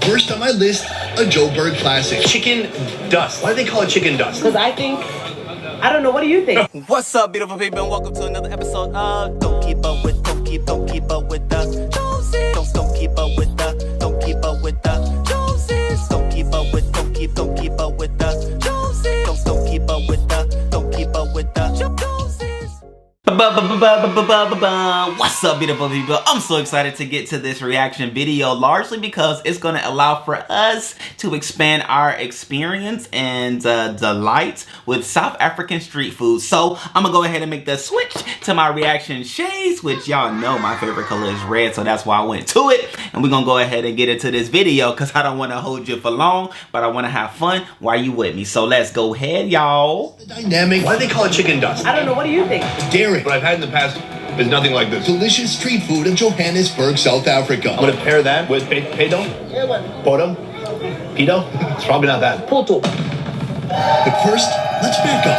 First on my list, a Joburg classic. Chicken dust. Why do they call it chicken dust? Because I don't know, what do you think? What's up, beautiful people, and welcome to another episode of Don't Keep Up With the Joneses. Don't keep up with the Joneses. Don't keep up with the Joneses. Don't keep up with the Joneses. Don't keep up with the Joneses. What's up, beautiful people? I'm so excited to get to this reaction video, largely because it's going to allow for us to expand our experience and delight with South African street food. So I'm gonna go ahead and make the switch to my reaction shades, which y'all know my favorite color is red, so that's why I went to it. And we're gonna go ahead and get into this video because I don't want to hold you for long, but I want to have fun while you with me. So let's go ahead, y'all. Dynamic. Why do they call it chicken dust? I don't know, what do you think? Daring. What I've had in the past is nothing like this. Delicious street food of Johannesburg, South Africa. I'm gonna pair that with pedo. Potom? Pedo? It's probably not that. Phuthu. But first, let's back up.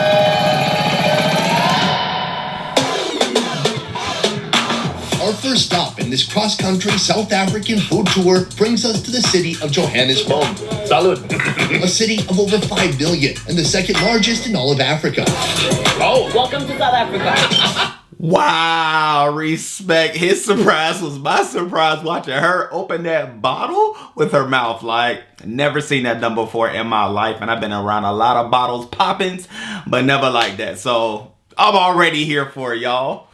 Our first stop in this cross-country South African food tour brings us to the city of Johannesburg. Salud. A city of over 5 million and the second largest in all of Africa. Oh, Welcome to South Africa. Wow, respect. His surprise was my surprise watching her open that bottle with her mouth. Like, never seen that done before in my life. And I've been around a lot of bottles poppins, but never like that. So I'm already here for it, y'all.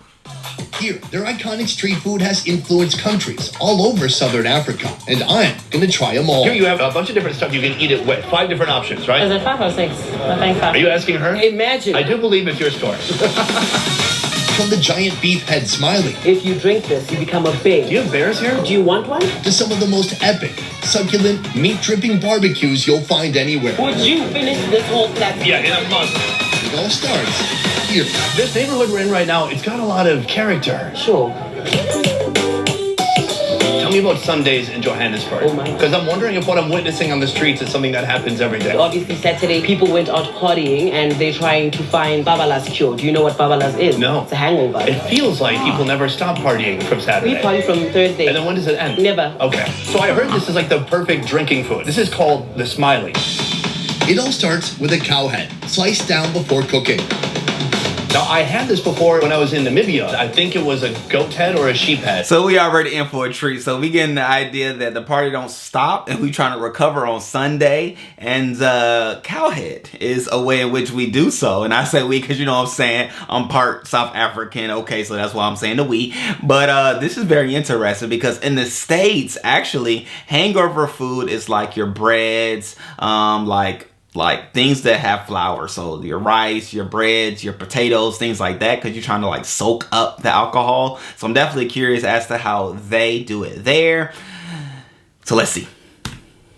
Here, their iconic street food has influenced countries all over Southern Africa, and I'm gonna try them all. here you have a bunch of different stuff you can eat it with. 5 different options, Is right? it 5 or 6? I think 5. Are you asking her? Imagine. I do believe it's your store. From the giant beef HEAD SMILEY If you drink this, you become a bear. Do you have bears here? Do you want one? to some of the most epic, succulent, meat-dripping barbecues you'll find anywhere. Would you finish this whole platform? Yeah, in a month. It all starts here. This neighborhood we're in right now, it's got a lot of character. Sure. Tell me about Sundays in Johannesburg. Oh my. Because I'm wondering if what I'm witnessing on the streets is something that happens every day. Obviously, Saturday, people went out partying and they're trying to find Babala's cure. Do you know what Babala's is? No. It's a hangover. It feels like people never stop partying from Saturday. We party from Thursday. And then when does it end? Never. Okay. So I heard this is like the perfect drinking food. This is called the Smiley. It all starts with a cow head, sliced down before cooking. Now, I had this before when I was in Namibia. I think it was a goat head or a sheep head. So we already in for a treat. So we getting the idea that the party don't stop and we trying to recover on Sunday. And cowhead is a way in which we do so. And I say we because you know what I'm saying, I'm part South African. Okay, so that's why I'm saying the we. But this is very interesting because in the States, actually, hangover food is like your breads, like things that have flour. So your rice, your breads, your potatoes, things like that, because you're trying to like soak up the alcohol. So I'm definitely curious as to how they do it there. So let's see.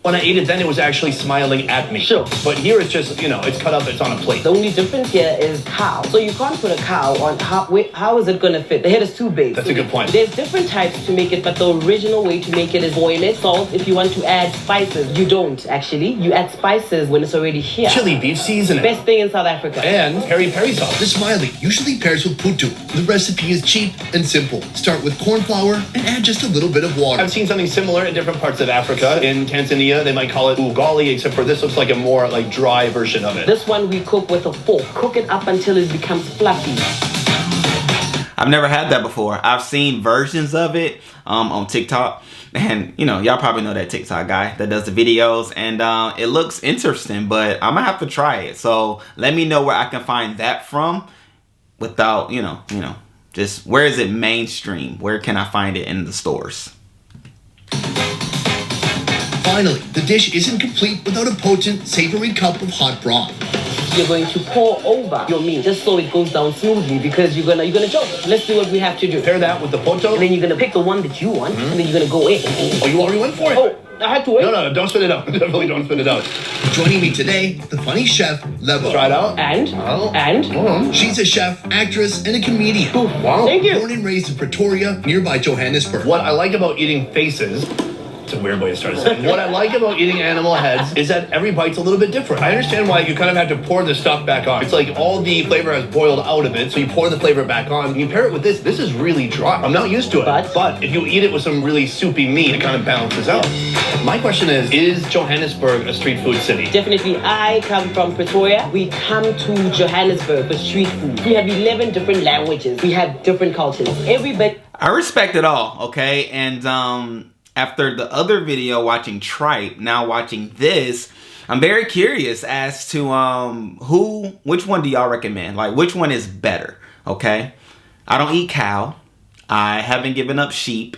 When I ate it, then it was actually smiling at me. Sure. But here it's just, you know, it's cut up, it's on a plate. The only difference here is cow. So you can't put a cow on, how is it going to fit? The head is too big. That's a good point. There's different types to make it, but the original way to make it is boil it, salt. If you want to add spices, you don't actually. You add spices when it's already here. Chili beef seasoning. Best thing in South Africa. And peri sauce. The Smiley usually pairs with phuthu. The recipe is cheap and simple. Start with corn flour and add just a little bit of water. I've seen something similar in different parts of Africa. In Tanzania, they might call it ugali, except for this looks like a more like dry version of it. This one we cook with a fork. Cook it up until it becomes fluffy. I've never had that before. I've seen versions of it on TikTok. And, you know, y'all probably know that TikTok guy that does the videos. And it looks interesting, but I'm going to have to try it. So let me know where I can find that from without, you know, just where is it mainstream? Where can I find it in the stores? Finally, the dish isn't complete without a potent, savory cup of hot broth. You're going to pour over your meat just so it goes down smoothly because you're gonna choke. Let's do what we have to do. Pair that with the poto. And then you're gonna pick the one that you want, and then you're gonna go in. Oh, you already went for it? Oh, I had to wait. No, don't spit it out. Definitely don't spit it out. Joining me today, the funny chef, Lebo. Try it out. And She's a chef, actress, and a comedian. Wow. Thank you. Born and raised in Pretoria, nearby Johannesburg. What I like about eating faces It's a weird way to start saying. What I like about eating animal heads is that every bite's a little bit different. I understand why you kind of have to pour the stuff back on. It's like all the flavor has boiled out of it, so you pour the flavor back on. You pair it with this. This is really dry. I'm not used to it. But if you eat it with some really soupy meat, it kind of balances out. My question is Johannesburg a street food city? Definitely. I come from Pretoria. We come to Johannesburg for street food. We have 11 different languages. We have different cultures. Everybody. I respect it all, okay? And after the other video watching tripe, now watching this, I'm very curious as to which one do y'all recommend? Like, which one is better, okay? I don't eat cow. I haven't given up sheep,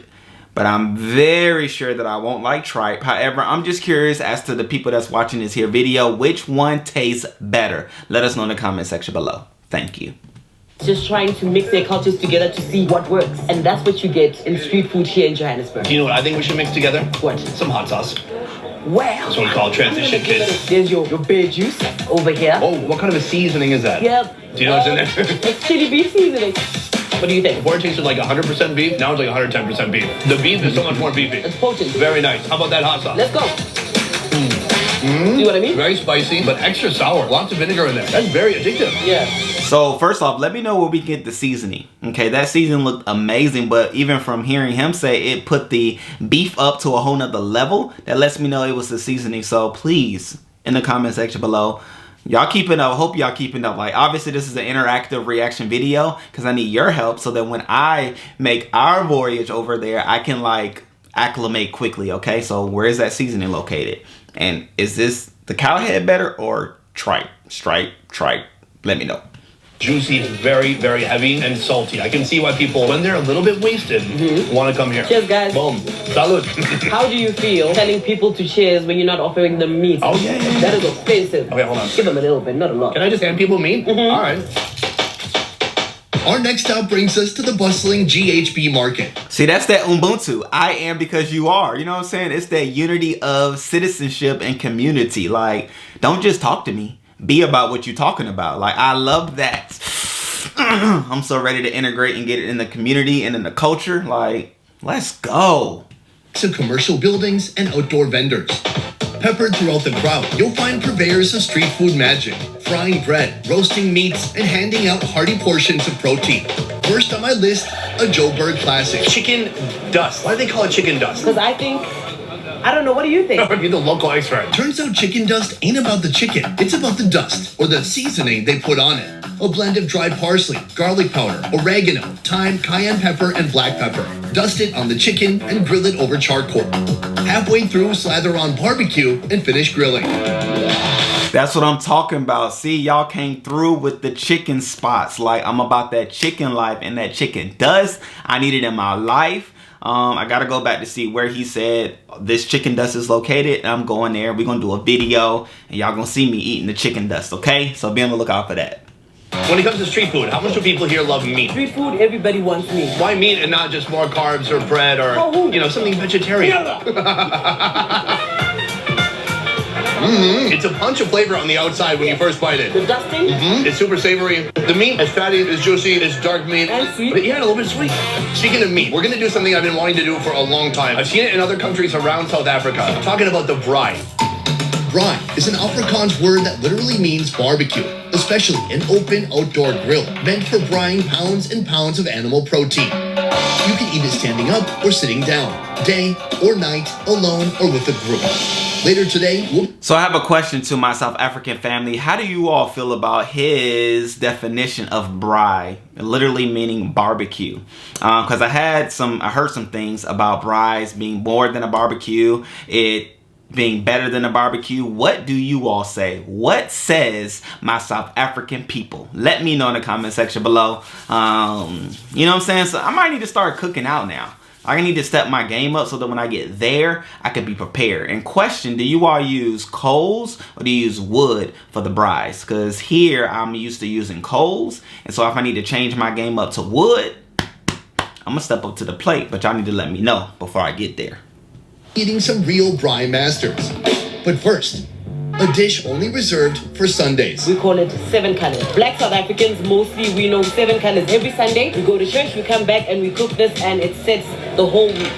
but I'm very sure that I won't like tripe. However, I'm just curious as to the people that's watching this here video, which one tastes better? Let us know in the comment section below. Thank you. Just trying to mix their cultures together to see what works. And that's what you get in street food here in Johannesburg. Do you know what I think we should mix together? What? Some hot sauce. Wow. That's what we call transition, kids. There's your bear juice over here. Oh, what kind of a seasoning is that? Yep. Do you know what's in there? It's chili beef seasoning. What do you think? Before it tasted like 100% beef, now it's like 110% beef. The beef is so much more beefy. It's potent. Very nice. How about that hot sauce? Let's go. See what I mean? Very spicy, but extra sour. Lots of vinegar in there. That's very addictive. Yeah. So first off, let me know where we get the seasoning. Okay, that seasoning looked amazing, but even from hearing him say it put the beef up to a whole nother level, that lets me know it was the seasoning. So please, in the comment section below, y'all keeping up. Hope y'all keeping up. Like, obviously this is an interactive reaction video because I need your help so that when I make our voyage over there, I can like acclimate quickly. Okay, so where is that seasoning located? And is this the cow head better or tripe? Tripe? Let me know. Juicy, very, very heavy and salty. I can see why people, when they're a little bit wasted, want to come here. Cheers, guys. Boom. Salud. How do you feel telling people to cheers when you're not offering them meat? Oh, yeah. That is offensive. Okay, hold on. Give them a little bit, not a lot. Can I just hand people meat? All right. Our next stop brings us to the bustling GHB market. See, that's that Ubuntu. I am because you are. You know what I'm saying? It's that unity of citizenship and community. Like, don't just talk to me. Be about what you're talking about. Like, I love that. I'm so ready to integrate and get it in the community and in the culture. Like, let's go. To commercial buildings and outdoor vendors. Peppered throughout the crowd, you'll find purveyors of street food magic, frying bread, roasting meats, and handing out hearty portions of protein. First on my list, a Joburg classic. Chicken dust. Why do they call it chicken dust? Because I think, I don't know, what do you think? You're the local expert. Turns out chicken dust ain't about the chicken. It's about the dust, or the seasoning they put on it. A blend of dried parsley, garlic powder, oregano, thyme, cayenne pepper, and black pepper. Dust it on the chicken and grill it over charcoal. Halfway through, slather on barbecue and finish grilling. That's what I'm talking about. See, y'all came through with the chicken spots. Like, I'm about that chicken life and that chicken dust. I need it in my life. I gotta go back to see where he said this chicken dust is located. I'm going there. We're gonna do a video and y'all gonna see me eating the chicken dust, okay? So be on the lookout for that. When it comes to street food, how much do people here love meat? Street food, everybody wants meat. Why meat and not just more carbs or bread or, you know, something vegetarian? It's a punch of flavor on the outside when you first bite it. The dusting? It's super savory. The meat is fatty, it's juicy, it's dark meat. And sweet. But yeah, a little bit sweet. Speaking of meat, we're going to do something I've been wanting to do for a long time. I've seen it in other countries around South Africa. I'm talking about the braai. Braai is an Afrikaans word that literally means barbecue, especially an open outdoor grill meant for braaiing pounds and pounds of animal protein. You can eat it standing up or sitting down, day or night, alone or with a group. Later today, So I have a question to my South African family. How do you all feel about his definition of braai, literally meaning barbecue? Because I heard some things about braais being more than a barbecue, it being better than a barbecue. What do you all say? What says my South African people? Let me know in the comment section below. You know what I'm saying? So I might need to start cooking out now. I need to step my game up so that when I get there, I can be prepared. And question, do you all use coals or do you use wood for the braais? Because here I'm used to using coals. And so if I need to change my game up to wood, I'm going to step up to the plate. But y'all need to let me know before I get there. eating some real braai masters. But first, a dish only reserved for Sundays. We call it 7 colors. Black South Africans, mostly we know 7 colors. Every Sunday, we go to church, we come back and we cook this and it sets the whole week.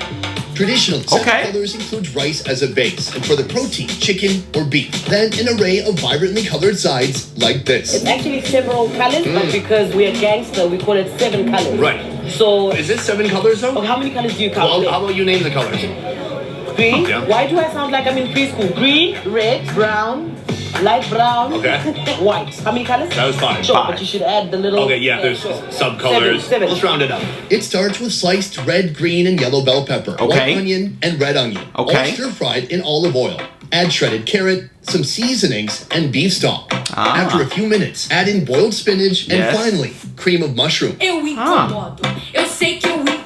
Traditionally, 7 colors includes rice as a base, and for the protein, chicken or beef. Then an array of vibrantly colored sides like this. It's actually several colors, but because we're gangster, we call it 7 colors. Right. So is this 7 colors though? Oh, how many colors do you count? Well, how about you name the colors? Green. Yeah. Why do I sound like I'm in preschool? Green, red, brown, light brown, white. How many colors? That was 5. Sure, but you should add the little... Okay, yeah, there's subcolors. 7. Let's round it up. It starts with sliced red, green, and yellow bell pepper, white onion, and red onion, all stir-fried in olive oil. Add shredded carrot, some seasonings, and beef stock. After a few minutes, add in boiled spinach, and finally, cream of mushroom.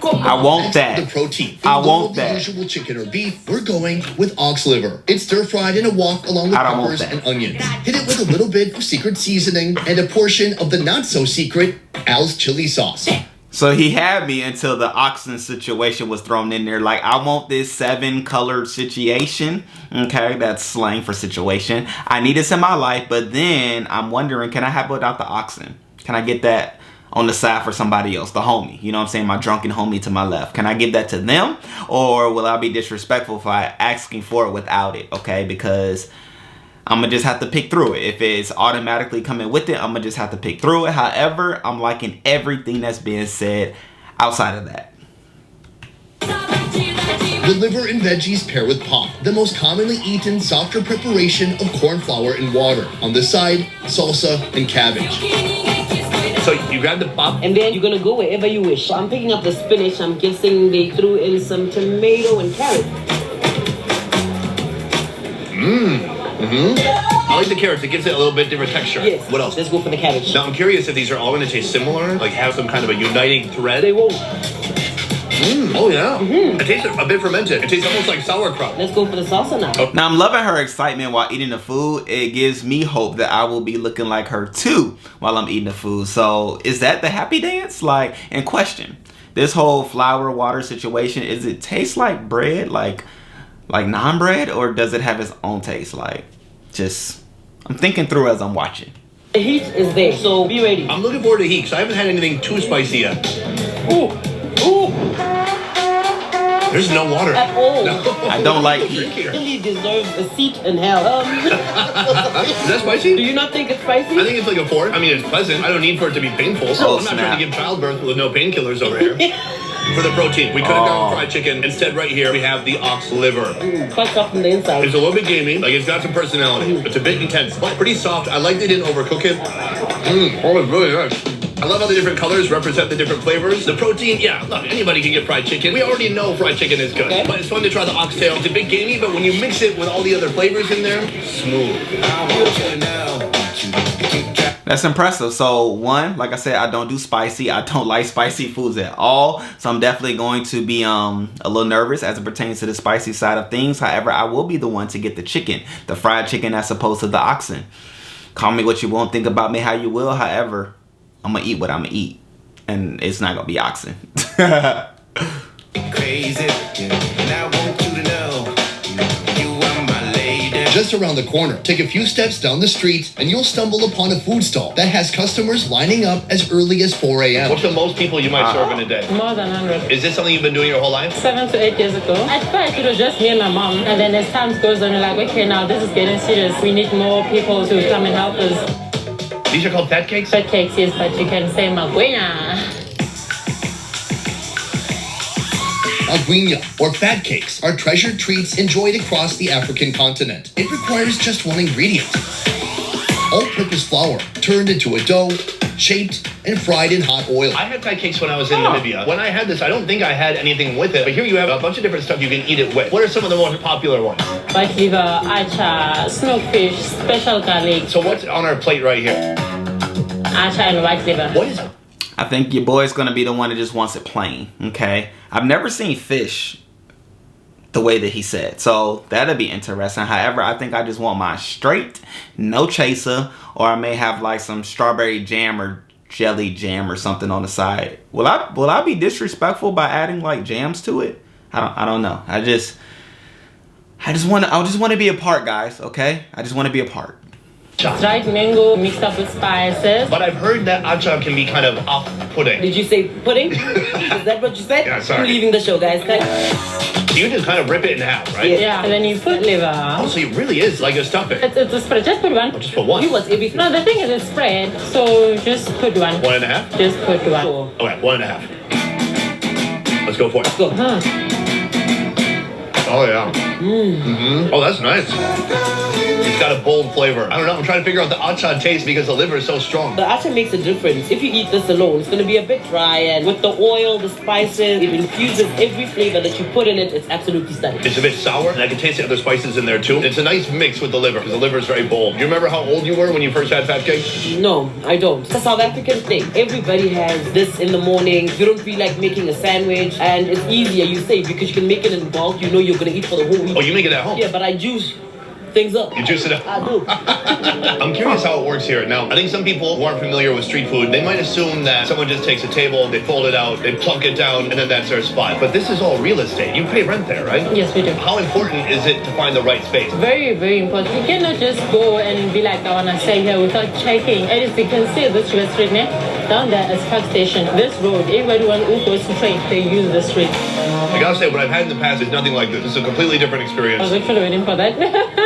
I want that. The protein. I want the that. Usual chicken or beef, we're going with ox liver. It's stir-fried in a wok along with peppers and onions. Hit it with a little bit of secret seasoning and a portion of the not-so-secret Al's chili sauce. So he had me until the oxen situation was thrown in there. Like, I want this 7-colored situation. Okay, that's slang for situation. I need this in my life, but then I'm wondering, can I have it without the oxen? Can I get that on the side for somebody else, the homie? You know what I'm saying? My drunken homie to my left. Can I give that to them? Or will I be disrespectful by asking for it without it? Okay, because I'm going to just have to pick through it. If it's automatically coming with it, I'm going to just have to pick through it. However, I'm liking everything that's being said outside of that. The liver and veggies pair with pop, the most commonly eaten softer preparation of corn flour and water. On the side, salsa and cabbage. So you grab the pop? And then you're going to go wherever you wish. So I'm picking up the spinach. I'm guessing they threw in some tomato and carrot. I like the carrots. It gives it a little bit different texture. Yes. What else? Let's go for the cabbage. Now I'm curious if these are all going to taste similar, like have some kind of a uniting thread. They won't. Oh yeah. It tastes a bit fermented. It tastes almost like sauerkraut. Let's go for the salsa now. Oh. Now I'm loving her excitement while eating the food. It gives me hope that I will be looking like her too while I'm eating the food. So is that the happy dance? Like, in question, this whole flour water situation, is it taste like bread, like naan bread, or does it have its own taste? Like, just, I'm thinking through as I'm watching. The heat is there, so be ready. I'm looking forward to heat because I haven't had anything too spicy yet. Ooh. There's no water. At all. No. I don't like heat. He really deserves a seat in hell. Is that spicy? Do you not think it's spicy? I think it's like a 4. I mean, it's pleasant. I don't need for it to be painful. Oh, I'm not trying to give childbirth with no painkillers over here. For the protein, we could have gone with fried chicken. Instead, right here, we have the ox liver. Fucked up from the inside. It's a little bit gamey. Like, it's got some personality. It's a bit intense, but pretty soft. I like they didn't overcook it. Oh, it's really nice. I love how the different colors represent the different flavors. The protein, yeah, look, anybody can get fried chicken. We already know fried chicken is good, but it's fun to try the oxtail. It's a bit gamey, but when you mix it with all the other flavors in there, smooth. That's impressive. So one, like I said, I don't do spicy. I don't like spicy foods at all. So I'm definitely going to be a little nervous as it pertains to the spicy side of things. However, I will be the one to get the chicken, the fried chicken as opposed to the oxen. Call me what you want, think about me how you will. However, I'm gonna eat what I'm gonna eat, and it's not gonna be oxen. Crazy, and I want you to know you are my lady. Just around the corner, take a few steps down the street, and you'll stumble upon a food stall that has customers lining up as early as 4 a.m. What's the most people you might serve in a day? More than 100. Is this something you've been doing your whole life? 7 to 8 years ago. At first, it was just me and my mom. And then as time goes on, you're like, okay, now this is getting serious. We need more people to come and help us. These are called fat cakes? Fat cakes, yes, but you can say MAGWINYA. Magwinyya, or fat cakes, are treasured treats enjoyed across the African continent. It requires just one ingredient: all-purpose flour, turned into a dough, shaped, and fried in hot oil. I had fat cakes when I was in Namibia. When I had this, I don't think I had anything with it. But here you have a bunch of different stuff you can eat it with. What are some of the most popular ones? White liver, acha, smoked fish, special garlic. So what's on our plate right here? Acha and white liver. What is it? I think your boy's gonna be the one that just wants it plain, okay? I've never seen fish the way that he said, so that'll be interesting. However, I think I just want mine straight, no chaser, or I may have like some strawberry jam or jelly jam or something on the side. Will I be disrespectful by adding like jams to it? I don't know. I just want to be a part, guys, okay? I just want to be a part. Dried mango mixed up with spices. But I've heard that acha can be kind of off-putting. Did you say pudding? Is that what you said? Yeah, sorry. I'm leaving the show, guys. you just kind of rip it in half, right? Yeah, and then you put liver. Oh, so it really is like a stuffing. It's a spread. Just put one. Just put one. You want everything. No, the thing is it's spread, so just put one. 1.5? Just put one. Sure. Okay, 1.5. Let's go for it. Go. Oh, yeah. Oh, that's nice. It's got a bold flavor. I don't know. I'm trying to figure out the acha taste because the liver is so strong. The acha makes a difference. If you eat this alone, it's going to be a bit dry, and with the oil, the spices, it infuses every flavor that you put in it. It's absolutely stunning. It's a bit sour, and I can taste the other spices in there too. It's a nice mix with the liver because the liver is very bold. Do you remember how old you were when you first had fat cake? No, I don't. It's a South African thing. Everybody has this in the morning. You don't feel like making a sandwich, and it's easier, you say, because you can make it in bulk. You know you're going to eat for the whole week. Oh, you make it at home? Yeah, but I juice things up. You juice it up? I do. I'm curious how it works here. Now, I think some people who aren't familiar with street food, they might assume that someone just takes a table, they fold it out, they plunk it down, and then that's their spot. But this is all real estate. You pay rent there, right? Yes, we do. How important is it to find the right space? Very, very important. You cannot just go and be like, I want to stay here without checking. And as you can see, this street now, down there is Park Station. This road, everyone who goes to train, they use the street. I gotta say, what I've had in the past is nothing like this. It's a completely different I was experience. actually waiting for that.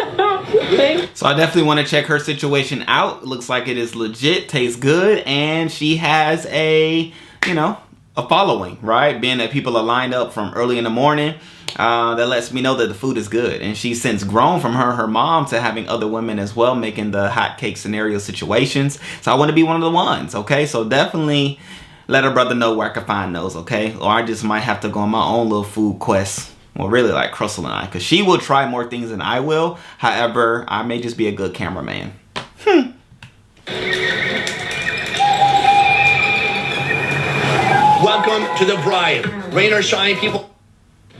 Thanks. So I definitely want to check her situation out. It looks like it is legit, tastes good, and she has a, you know, a following, right? Being that people are lined up from early in the morning, that lets me know that the food is good. And she's since grown from her mom to having other women as well making the hot cake scenario situations. So I want to be one of the ones, okay? So definitely let her brother know where I can find those, okay? Or I just might have to go on my own little food quest. Well, really like Crystal and I, because she will try more things than I will. However, I may just be a good cameraman. Welcome to the Braai. Rain or shine, people.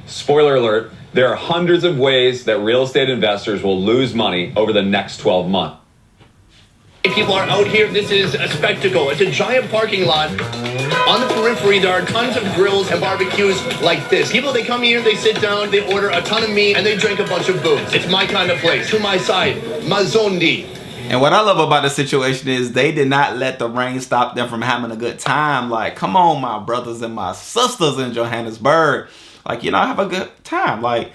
Spoiler alert, there are hundreds of ways that real estate investors will lose money over the next 12 months. People are out here. This is a spectacle. It's a giant parking lot. On the periphery, there are tons of grills and barbecues like this. People, they come here, they sit down, they order a ton of meat, and they drink a bunch of booze. It's my kind of place. To my side, Mazondi. And what I love about the situation is they did not let the rain stop them from having a good time. Like, come on, my brothers and my sisters in Johannesburg. Like, you know, have a good time. Like,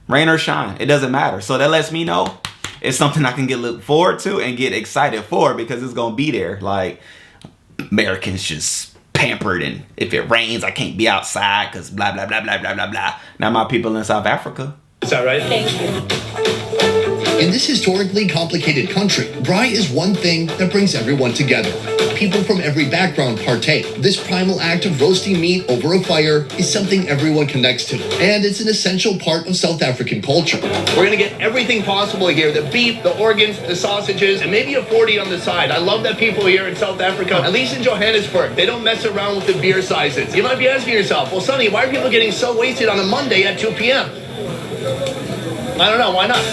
rain or shine, it doesn't matter. So that lets me know it's something I can look forward to and get excited for because it's going to be there. Like, Americans just pampered, and if it rains, I can't be outside because blah, blah, blah, blah, blah, blah, blah. Now my people in South Africa. Is that right? Thank you. In this historically complicated country, Braai is one thing that brings everyone together. People from every background partake. This primal act of roasting meat over a fire is something everyone connects to, and it's an essential part of South African culture. We're gonna get everything possible here. The beef, the organs, the sausages, and maybe a 40 on the side. I love that people here in South Africa, at least in Johannesburg, they don't mess around with the beer sizes. You might be asking yourself, well, Sonny, why are people getting so wasted on a Monday at 2 p.m.? I don't know, why not?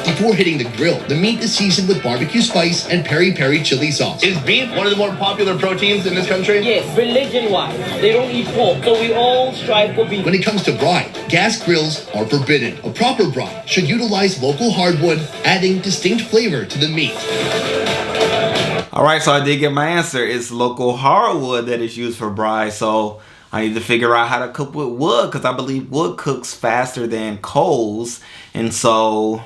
Before hitting the grill, the meat is seasoned with barbecue spice and peri chili sauce. Is beef one of the more popular proteins in this country? Yes, religion-wise, they don't eat pork, so we all strive for beef. When it comes to braai, gas grills are forbidden. A proper braai should utilize local hardwood, adding distinct flavor to the meat. All right, so I did get my answer. It's local hardwood that is used for braai. So I need to figure out how to cook with wood because I believe wood cooks faster than coals. And so,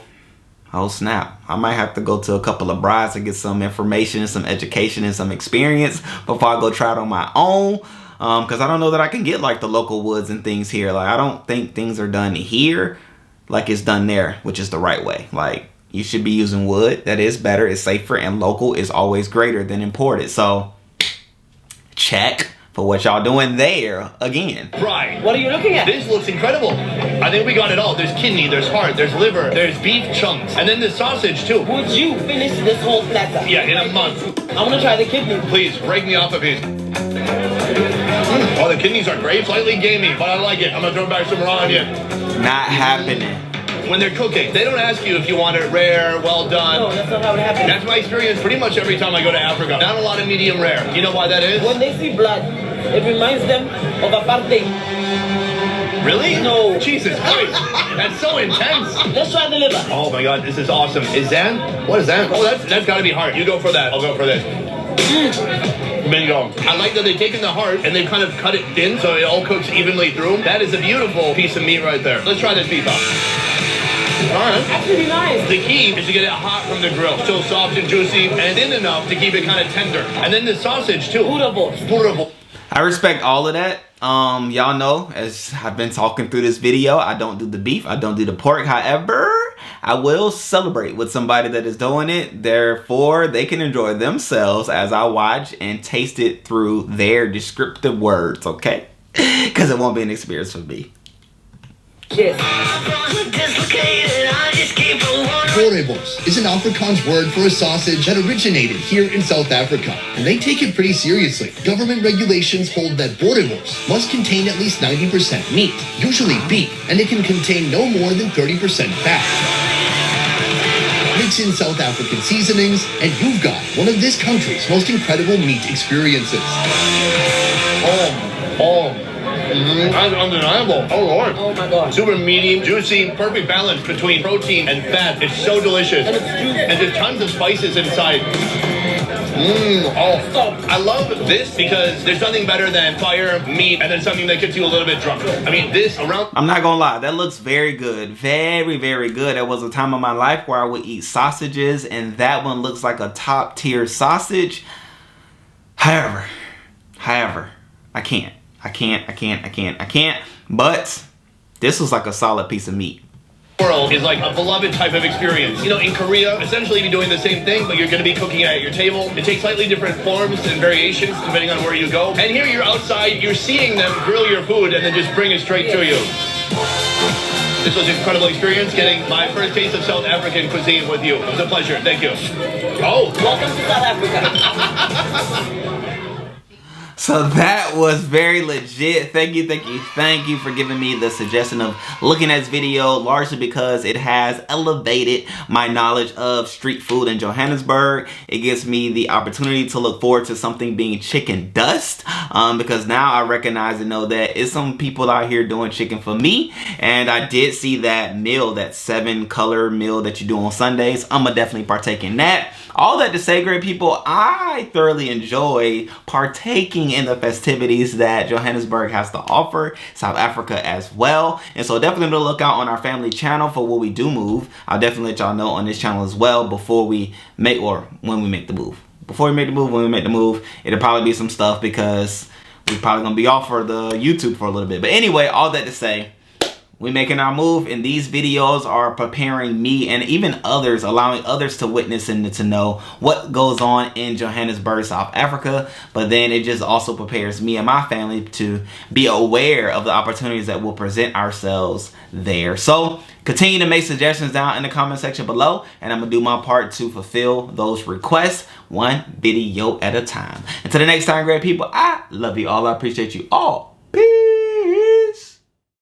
oh snap, I might have to go to a couple of braais to get some information, some education, and some experience before I go try it on my own. Because I don't know that I can get like the local woods and things here. Like, I don't think things are done here like it's done there, which is the right way. Like, you should be using wood. That is better, it's safer, and local is always greater than imported. So, check for what y'all doing there again. Braai. What are you looking at? This looks incredible. I think we got it all. There's kidney, there's heart, there's liver, there's beef chunks, and then the sausage too. Would you finish this whole platter? Yeah, in a month. I want to try the kidney. Please, break me off a piece. Oh, the kidneys are great. Slightly gamey, but I like it. I'm gonna throw back some raw onion. Not happening. When they're cooking, they don't ask you if you want it rare, well done. No, that's not how it happens. That's my experience pretty much every time I go to Africa. Not a lot of medium rare. You know why that is? When they see blood, it reminds them of apartheid. Really? No. Jesus Christ. That's so intense. Let's try the liver. Oh my God, this is awesome. Is that? What is that? Oh, that's gotta be heart. You go for that. I'll go for this. Bingo. I like that they've taken the heart and they've kind of cut it thin so it all cooks evenly through. That is a beautiful piece of meat right there. Let's try this beef out. Alright. That's really nice. The key is to get it hot from the grill. Still soft and juicy and thin enough to keep it kind of tender. And then the sausage too. Purable. I respect all of that. Y'all know, as I've been talking through this video, I don't do the beef, I don't do the pork. However, I will celebrate with somebody that is doing it. Therefore, they can enjoy themselves as I watch and taste it through their descriptive words, okay? Because it won't be an experience for me. Yes. Boerewors is an Afrikaans word for a sausage that originated here in South Africa, and they take it pretty seriously. Government regulations hold that boerewors must contain at least 90% meat, usually beef, and it can contain no more than 30% fat. Mix in South African seasonings, and you've got one of this country's most incredible meat experiences. That's undeniable. Oh Lord. Oh my God. Super meaty, juicy, perfect balance between protein and fat. It's so delicious. And it's juicy. And there's tons of spices inside. I love this because there's nothing better than fire, meat, and then something that gets you a little bit drunk. I mean, this around... I'm not gonna lie, that looks very good. Very, very good. There was a time in my life where I would eat sausages, and that one looks like a top tier sausage. However, I can't. But this was like a solid piece of meat. World is like a beloved type of experience. You know, in Korea, essentially you're doing the same thing, but you're going to be cooking at your table. It takes slightly different forms and variations depending on where you go. And here you're outside, you're seeing them grill your food and then just bring it straight to you. This was an incredible experience getting my first taste of South African cuisine with you. It was a pleasure. Thank you. Oh, Welcome to South Africa. So that was very legit. Thank you for giving me the suggestion of looking at this video, largely because it has elevated my knowledge of street food in Johannesburg. It gives me the opportunity to look forward to something being chicken dust, because now I recognize and know that it's some people out here doing chicken for me. And I did see that meal, that 7-color meal that you do on Sundays. I'm gonna definitely partake in that. All that to say, great people, I thoroughly enjoy partaking in the festivities that Johannesburg has to offer, South Africa as well. And so definitely look out on our family channel for when we do move. I'll definitely let y'all know on this channel as well before we make, or when we make the move. Before we make the move, when we make the move, it'll probably be some stuff because we're probably gonna be off for the YouTube for a little bit. But anyway, all that to say, we making our move, and these videos are preparing me and even others, allowing others to witness and to know what goes on in Johannesburg, South Africa. But then it just also prepares me and my family to be aware of the opportunities that will present ourselves there. So continue to make suggestions down in the comment section below, and I'm gonna do my part to fulfill those requests one video at a time. Until the next time, great people, I love you all. I appreciate you all